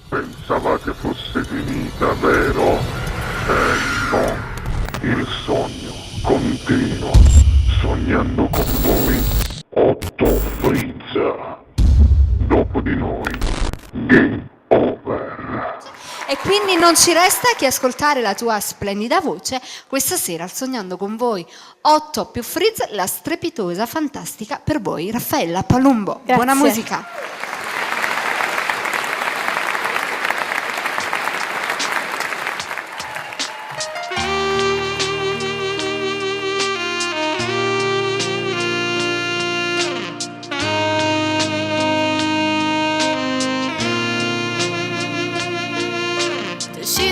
Pensavate fosse finita, vero? No, il sogno continua, sognando con voi, Otto Frizza. Dopo di noi, game over. E quindi non ci resta che ascoltare la tua splendida voce questa sera sognando con voi 8 più Frizz, la strepitosa, fantastica per voi Raffaella Palumbo. Grazie. Buona musica.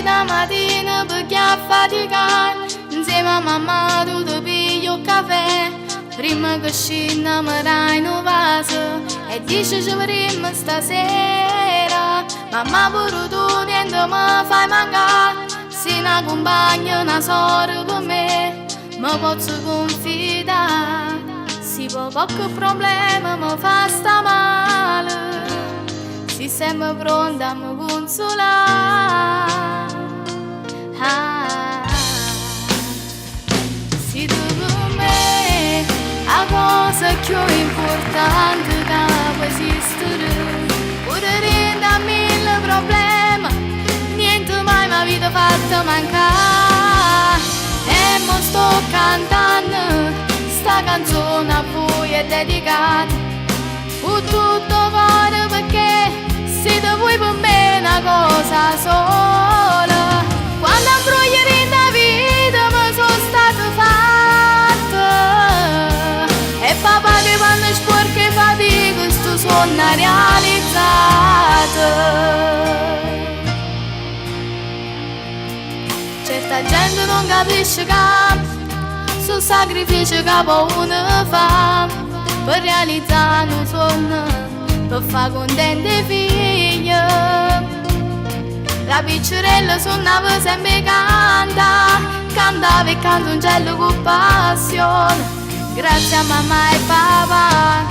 Da mattina perché a faticare insieme a mamma tu ti pigli un caffè prima che scendiamo mi dai un vaso e dici ci vedremo stasera mamma pure tu niente mi fai mancare sei una compagna, una sorella per me mi posso confidare se poco problema mi fa sta male si sempre pronta a mi consolare si tu per me la cosa più importante che può esistere pure da mille problemi niente mai mi avete fatto mancare e mo sto cantando sta canzone a voi è dedicata con tutto cuore perché siete voi per me una cosa sola quando imbrogliare in la vita mi sono stata fatta e papà che quando sporca fatica sto sogno realizzato certa gente non capisce che sul sacrificio che uno fa per realizzare un sogno per far contenti i figli la piccerella suonava sempre cantava e canzoncelle con passione grazie a mamma e papà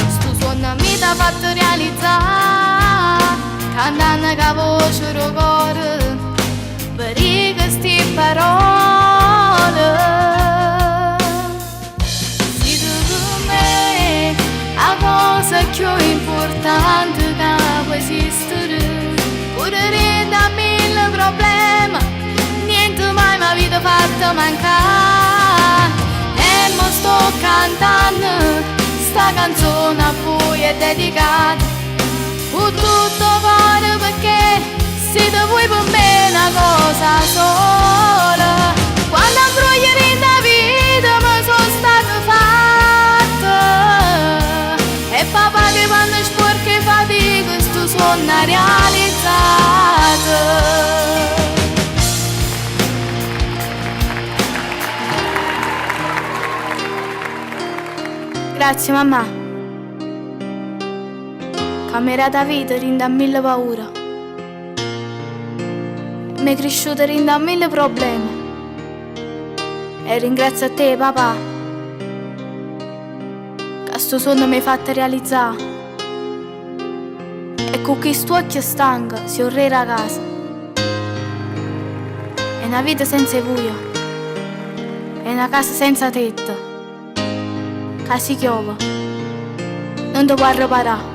sto sogno mi t'ha fatto realizzare cantando che voce del cuore per queste parole si tu per me la cosa più importante che può esistere pure da mille problemi niente mai mi avete fatto mancare e mo sto cantando sta canzone a voi è dedicata con tutto cuore perché siete voi per me una cosa sola quando imbrogliare in la vita mi sono stata fatta e papà che quando sporca fatica sto sogno realizzato grazie mamma cambiata vita rinda mille paura mi è cresciuta rinda mille problemi e ringrazio a te papà che sto sogno mi hai fatto realizzare e con questo occhio stanco si orrera a casa è una vita senza buio è una casa senza tetto che si chiova non ti può riparare